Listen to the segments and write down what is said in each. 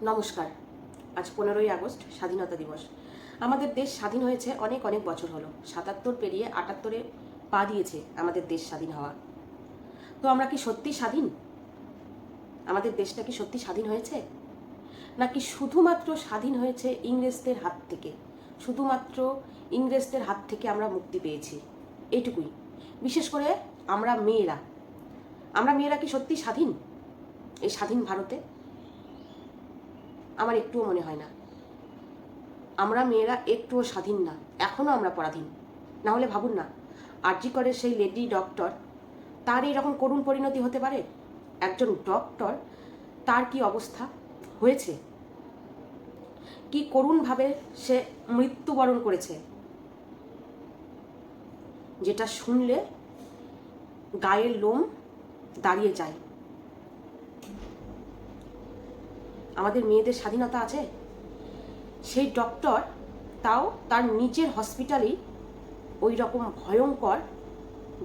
নমস্কার। আজ 15ই আগস্ট স্বাধীনতা দিবস। আমাদের দেশ স্বাধীন হয়েছে অনেক অনেক বছর হলো। 77 পেরিয়ে 78-এ পা দিয়েছে আমাদের দেশ স্বাধীন হওয়া। তো আমরা কি সত্যি স্বাধীন? আমাদের দেশটা কি সত্যি স্বাধীন হয়েছে, নাকি শুধুমাত্র স্বাধীন হয়েছে ইংরেজদের হাত থেকে? শুধুমাত্র ইংরেজদের হাত থেকে আমরা মুক্তি পেয়েছি, এইটুকুই। বিশেষ করে আমরা মেয়েরা কি সত্যি স্বাধীন এই স্বাধীন ভারতে? আমার একটুও মনে হয় না। আমরা মেয়েরা একটুও স্বাধীন না, এখনও আমরা পরাধীন। না হলে ভাবুন না, আরজি করের সেই লেডি ডক্টর, তার এইরকম করুণ পরিণতি হতে পারে? একজন ডক্টর, তার কি অবস্থা হয়েছে, কি করুণভাবে সে মৃত্যুবরণ করেছে, যেটা শুনলে গায়ের লোম দাঁড়িয়ে যায়। আমাদের মেয়েদের স্বাধীনতা আছে? সেই ডক্টর তাও তার নিজের হসপিটালেই ওই রকম ভয়ঙ্কর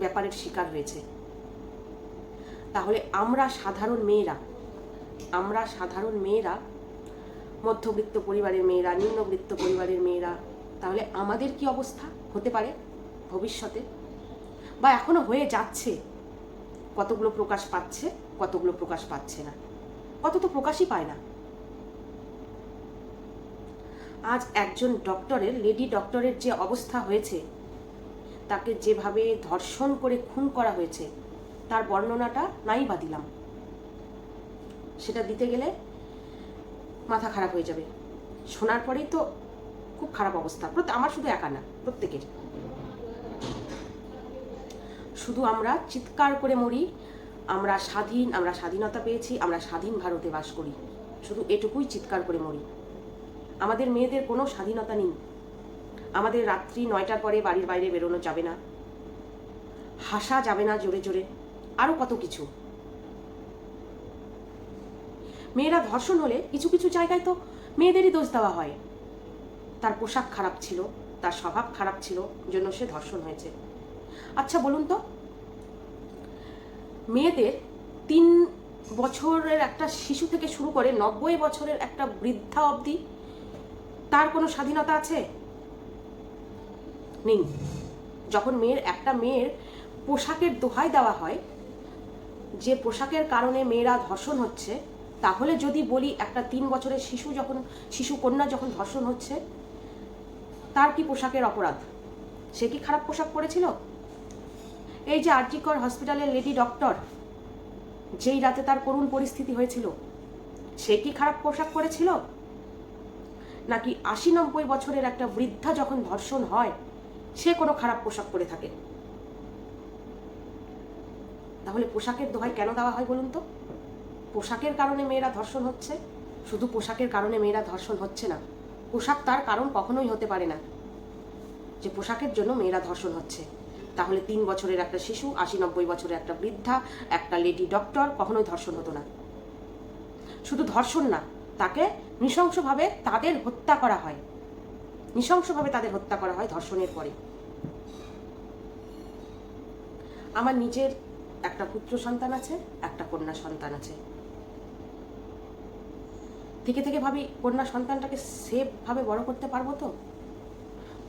ব্যাপারের শিকার হয়েছে। তাহলে আমরা সাধারণ মেয়েরা, মধ্যবিত্ত পরিবারের মেয়েরা, নিম্নবিত্ত পরিবারের মেয়েরা, তাহলে আমাদের কি অবস্থা হতে পারে ভবিষ্যতে, বা এখনো হয়ে যাচ্ছে? কতগুলো প্রকাশ পাচ্ছে, কতগুলো প্রকাশ পাচ্ছে না, কত তো প্রকাশই পায় না। আজ একজন ডক্টরের, লেডি ডক্টরের যে অবস্থা হয়েছে, তাকে যেভাবে ধর্ষণ করে খুন করা হয়েছে, তার বর্ণনাটা নাই বা দিলাম। সেটা দিতে গেলে মাথা খারাপ হয়ে যাবে। শোনার পরেই তো খুব খারাপ অবস্থা। আমার শুধু একা না, প্রত্যেকের। শুধু আমরা চিৎকার করে মরি, আমরা স্বাধীন, আমরা স্বাধীনতা পেয়েছি, আমরা স্বাধীন ভারতে বাস করি, শুধু এটুকুই চিৎকার করে মরি। আমাদের মেয়েদের কোনো স্বাধীনতা নেই। আমাদের রাত্রি 9টার পরে বাড়ির বাইরে বেরোনো যাবে না, হাসা যাবে না জোরে জোরে, আরও কত কিছু। মেয়েরা ধর্ষণ হলে কিছু কিছু জায়গায় তো মেয়েদেরই দোষ দেওয়া হয়। তার পোশাক খারাপ ছিল, তার স্বভাব খারাপ ছিল, জন্য সে ধর্ষণ হয়েছে। আচ্ছা বলুন তো, মেয়েদের 3 বছরের একটা শিশু থেকে শুরু করে 90 বছরের একটা বৃদ্ধা অবধি তার কোনো স্বাধীনতা আছে? নেই। যখন একটা মেয়ের পোশাকের দোহাই দেওয়া হয়, যে পোশাকের কারণে মেয়েরা ধর্ষণ হচ্ছে, তাহলে যদি বলি একটা 3 বছরের শিশু কন্যা যখন ধর্ষণ হচ্ছে, তার কি পোশাকের অপরাধ? সে কি খারাপ পোশাক পরেছিল? এই যে আরজি কর হসপিটালের লেডি ডক্টর, যেই রাতে তার করুণ পরিস্থিতি হয়েছিল, সে কি খারাপ পোশাক পরেছিল? নাকি 80-90 বছরের একটা বৃদ্ধা যখন ধর্ষণ হয়, সে কোনো খারাপ পোশাক পরে থাকে? তাহলে পোশাকের দোহাই কেন দেওয়া হয় বলুন তো? পোশাকের কারণে মেয়েরা ধর্ষণ হচ্ছে? শুধু পোশাকের কারণে মেয়েরা ধর্ষণ হচ্ছে না, পোশাক তার কারণ কখনোই হতে পারে না যে পোশাকের জন্য মেয়েরা ধর্ষণ হচ্ছে। তাহলে 3 বছরের একটা শিশু, 80-90 বছরের একটা বৃদ্ধা, একটা লেডি ডক্টর কখনোই ধর্ষণ হতো না। শুধু ধর্ষণ না, তাকে নৃশংসভাবে তাদের হত্যা করা হয়, ধর্ষণের পরে। আমার নিজের একটা পুত্র সন্তান আছে, একটা কন্যা সন্তান আছে। থেকে থেকে ভাবি, কন্যা সন্তানটাকে সেফভাবে বড় করতে পারবো তো?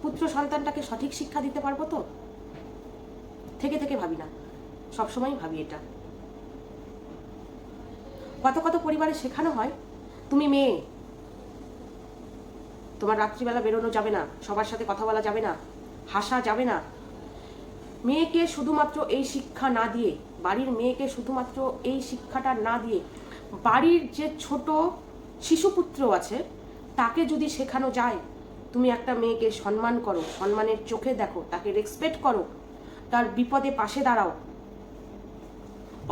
পুত্র সন্তানটাকে সঠিক শিক্ষা দিতে পারবো তো? থেকে থেকে ভাবি না, সবসময় ভাবি এটা। কত কত পরিবারে শেখানো হয়, তুমি মেয়ে, তোমার রাত্রিবেলা বেরোনো যাবে না, সবার সাথে কথা বলা যাবে না, হাসা যাবে না। মেয়েকে শুধুমাত্র এই শিক্ষা না দিয়ে, বাড়ির মেয়েকে শুধুমাত্র এই শিক্ষাটা না দিয়ে, বাড়ির যে ছোট শিশুপুত্র আছে, তাকে যদি শেখানো যায়, তুমি একটা মেয়েকে সম্মান করো, সম্মানের চোখে দেখো, তাকে রেসপেক্ট করো, তার বিপদে পাশে দাঁড়াও,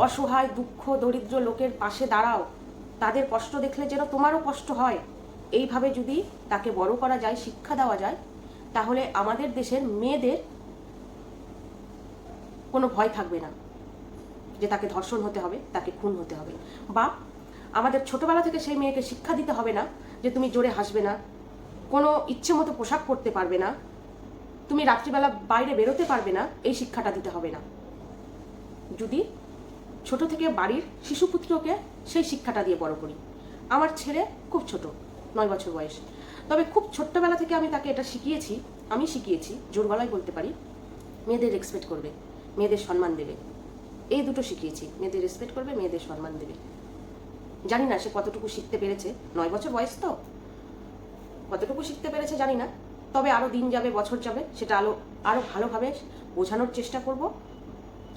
অসহায় দুঃখ দরিদ্র লোকের পাশে দাঁড়াও, তাদের কষ্ট দেখলে যেন তোমারও কষ্ট হয়, এইভাবে যদি তাকে বড় করা যায়, শিক্ষা দেওয়া যায়, তাহলে আমাদের দেশের মেয়েদের কোনো ভয় থাকবে না যে তাকে ধর্ষণ হতে হবে, তাকে খুন হতে হবে। বা আমাদের ছোটবেলা থেকে সেই মেয়েকে শিক্ষা দিতে হবে না যে তুমি জোরে হাসবে না, কোনো ইচ্ছে মতো পোশাক পরতে পারবে না, তুমি রাত্রিবেলা বাইরে বেরোতে পারবে না, এই শিক্ষাটা দিতে হবে না। যদি ছোট থেকে বাড়ির শিশুপুত্রকে সেই শিক্ষাটা দিয়ে বড় করি, আমার ছেলে খুব ছোট, 9 বছর বয়স, তবে খুব ছোট্টবেলা থেকে আমি তাকে এটা শিখিয়েছি, জোর গলায় বলতে পারি, মেয়েদের রেসপেক্ট করবে, মেয়েদের সম্মান দেবে, এই দুটো শিখিয়েছি। মেয়েদের রেসপেক্ট করবে, মেয়েদের সম্মান দেবে। জানি না সে কতটুকু শিখতে পেরেছে, 9 বছর বয়স তো, কতটুকু শিখতে পেরেছে জানি না, তবে আরও দিন যাবে, বছর যাবে, সেটা আরও ভালোভাবে বোঝানোর চেষ্টা করব,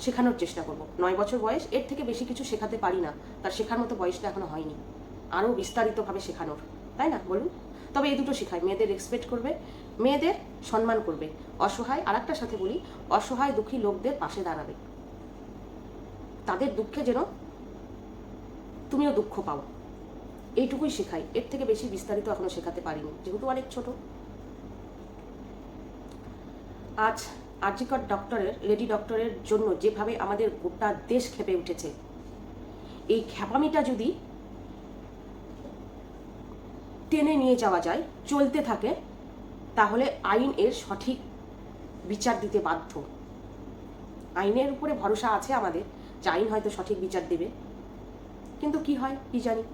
শেখানোর চেষ্টা করব। 9 বছর বয়স, এর থেকে বেশি কিছু শেখাতে পারি না, তার শেখার মতো বয়সটা এখনো হয়নি আরও বিস্তারিতভাবে শেখানোর, তাই না বলুন? তবে এই দুটো শেখায়, মেয়েদের রেসপেক্ট করবে, মেয়েদের সম্মান করবে, অসহায়, আর একটা সাথে বলি, অসহায় দুঃখী লোকদের পাশে দাঁড়াবে, তাদের দুঃখে যেন তুমিও দুঃখ পাও, এইটুকুই শেখাই। এর থেকে বেশি বিস্তারিত এখনো শেখাতে পারিনি, যেহেতু অনেক ছোট। আজ আর.জি. কর লেডি ডক্টরের জন্য যেভাবে আমাদের গোটা দেশ ক্ষেপে উঠেছে, এই ক্ষেপামিটা যদি টেনে নিয়ে যাওয়া যায়, চলতে থাকে, তাহলে আইন এর সঠিক বিচার দিতে বাধ্য। আইনের উপরে ভরসা আছে আমাদের যে আইন হয়তো সঠিক বিচার দেবে, কিন্তু কি হয় কি জানি।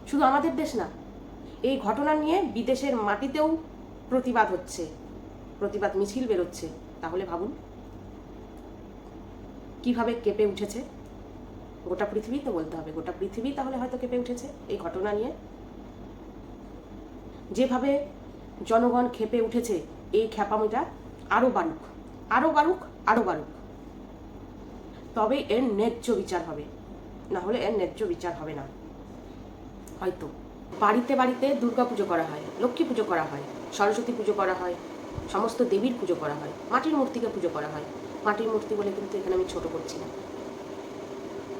শুধু আমাদের দেশ না, এই ঘটনা নিয়ে বিদেশের মাটিতেও প্রতিবাদ হচ্ছে, প্রতিবাদ মিছিল বেরোচ্ছে। তাহলে ভাবুন কিভাবে কেঁপে উঠেছে গোটা পৃথিবী, তো বলতে হবে গোটা পৃথিবী তাহলে হয়তো কেঁপে উঠেছে এই ঘটনা নিয়ে। যেভাবে জনগণ ক্ষেপে উঠেছে, এই ক্ষেপামিটা আরো বাড়ুক, আরো বাড়ুক, আরো বাড়ুক, তবে এর ন্যায্য বিচার হবে, না হলে এর ন্যায্য বিচার হবে না। হয়তো বাড়িতে বাড়িতে দুর্গা পুজো করা হয়, লক্ষ্মী পুজো করা হয়, সরস্বতী পুজো করা হয়, সমস্ত দেবীর পুজো করা হয়, মাটির মূর্তিকে পুজো করা হয়। মাটির মূর্তি বলে কিন্তু এখানে আমি ছোট করছি না,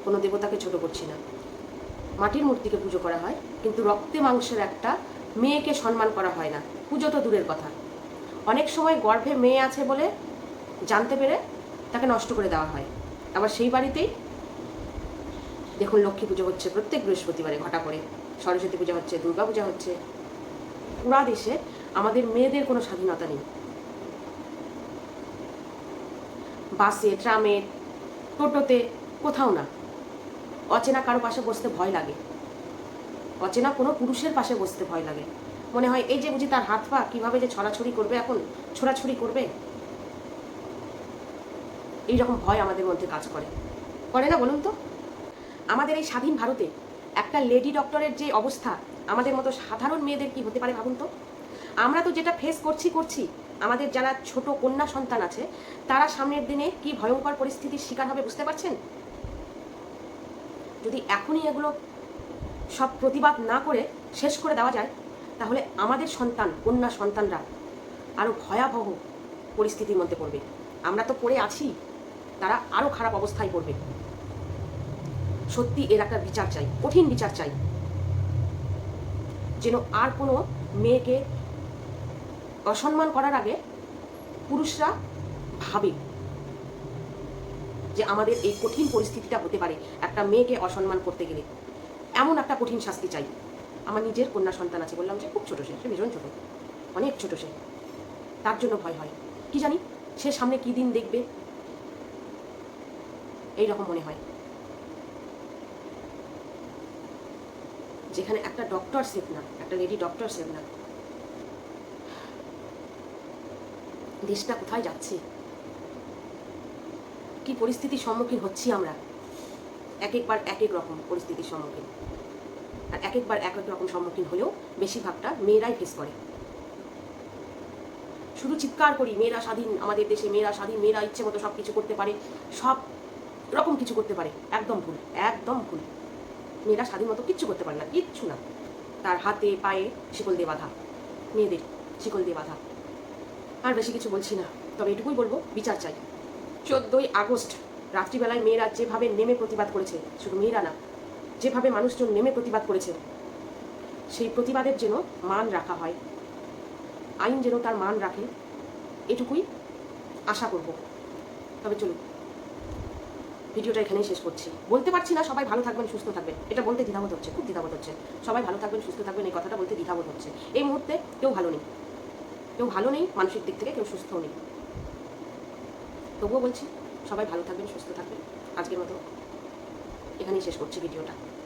কোনো দেবতাকে ছোট করছি না, মাটির মূর্তিকে পুজো করা হয়, কিন্তু রক্তে মাংসের একটা মেয়েকে সম্মান করা হয় না। পুজো তো দূরের কথা, অনেক সময় গর্ভে মেয়ে আছে বলে জানতে পেরে তাকে নষ্ট করে দেওয়া হয়। আবার সেই বাড়িতেই দেখুন লক্ষ্মী পুজো হচ্ছে প্রত্যেক বৃহস্পতিবারে ঘটা করে, সরস্বতী পূজা হচ্ছে, দুর্গা পূজা হচ্ছে। পুরা দেশে আমাদের মেয়েদের কোনো স্বাধীনতা নেই। বাসে, ট্রামে, টোটোতে, কোথাও না। অচেনা কারো পাশে বসতে ভয় লাগে, অচেনা কোনো পুরুষের পাশে বসতে ভয় লাগে। মনে হয় এই যে বুঝি তার হাত পা কীভাবে যে ছড়াছড়ি করবে, এখন ছোড়াছড়ি করবে, এইরকম ভয় আমাদের মধ্যে কাজ করে না বলুন তো? আমাদের এই স্বাধীন ভারতে একটা লেডি ডক্টরের যে অবস্থা, আমাদের মতো সাধারণ মেয়েদের কি হতে পারে ভাবুন তো? আমরা তো যেটা ফেস করছি, আমাদের যারা ছোট কন্যা সন্তান আছে, তারা সামনের দিনে কি ভয়ঙ্কর পরিস্থিতির শিকার হবে বুঝতে পারছেন? যদি এখনই এগুলো সব প্রতিবাদ না করে শেষ করে দেওয়া যায়, তাহলে আমাদের সন্তান, কন্যা সন্তানরা আরও ভয়াবহ পরিস্থিতির মধ্যে পড়বে। আমরা তো পড়ে আছি, তারা আরও খারাপ অবস্থায় পড়বে। সত্যি এর একটা বিচার চাই, কঠিন বিচার চাই, যেন আর কোনো মেয়েকে অসম্মান করার আগে পুরুষরা ভাবে যে আমাদের এই কঠিন পরিস্থিতিটা হতে পারে একটা মেয়েকে অসম্মান করতে গেলে। এমন একটা কঠিন শাস্তি চাই। আমার নিজের কন্যা সন্তান আছে, বললাম যে খুব ছোটো, সে ভীষণ ছোটো, অনেক ছোটো, সে তার জন্য ভয় হয়। কি জানি সে সামনে কি দিন দেখবে, এই রকম মনে হয়। যেখানে একটা ডক্টর সেফ না, একটা লেডি ডক্টর সেফ না, দেশটা কোথায় যাচ্ছে, কি পরিস্থিতির সম্মুখীন হচ্ছি আমরা। এক একবার এক এক রকম পরিস্থিতির সম্মুখীন, আর এক একবার এক এক রকম সম্মুখীন হলেও বেশিরভাগটা মেয়েরাই ফেস করে। শুধু চিৎকার করি মেয়েরা স্বাধীন, আমাদের দেশে মেয়েরা স্বাধীন, মেয়েরা ইচ্ছে মতো সব কিছু করতে পারে, সব রকম কিছু করতে পারে। একদম ভুল, একদম ভুল। মেয়েরা স্বাধীন মতো কিচ্ছু করতে পারে না, কিচ্ছু না। তার হাতে পায়ে শিকল দিয়ে বাঁধা, মেয়েদের শিকল দিয়ে বাঁধা। আর বেশি কিছু বলছি না, তবে এটুকুই বলবো, বিচার চাই। 14ই আগস্ট রাত্রিবেলায় মেয়েরা যেভাবে নেমে প্রতিবাদ করেছে, শুধু মেয়েরা না, যেভাবে মানুষজন নেমে প্রতিবাদ করেছে, সেই প্রতিবাদের যেন মান রাখা হয়, আইন যেন তার মান রাখে, এটুকুই আশা করব। তবে চলুন, ভিডিওটা এখানেই শেষ করছি। বলতে পারছি না সবাই ভালো থাকবেন, সুস্থ থাকবেন, এটা বলতে দ্বিধাবোধ হচ্ছে, খুব দ্বিধাবোধ হচ্ছে। সবাই ভালো থাকবেন, সুস্থ থাকবেন, এই কথাটা বলতে দ্বিধাবোধ হচ্ছে। এই মুহূর্তে কেউ ভালো নেই, কেউ ভালো নেই, মানসিক দিক থেকে কেউ সুস্থও নেই। তবুও বলছি সবাই ভালো থাকবেন, সুস্থ থাকবেন। আজকের মতো এখানেই শেষ করছি ভিডিওটা।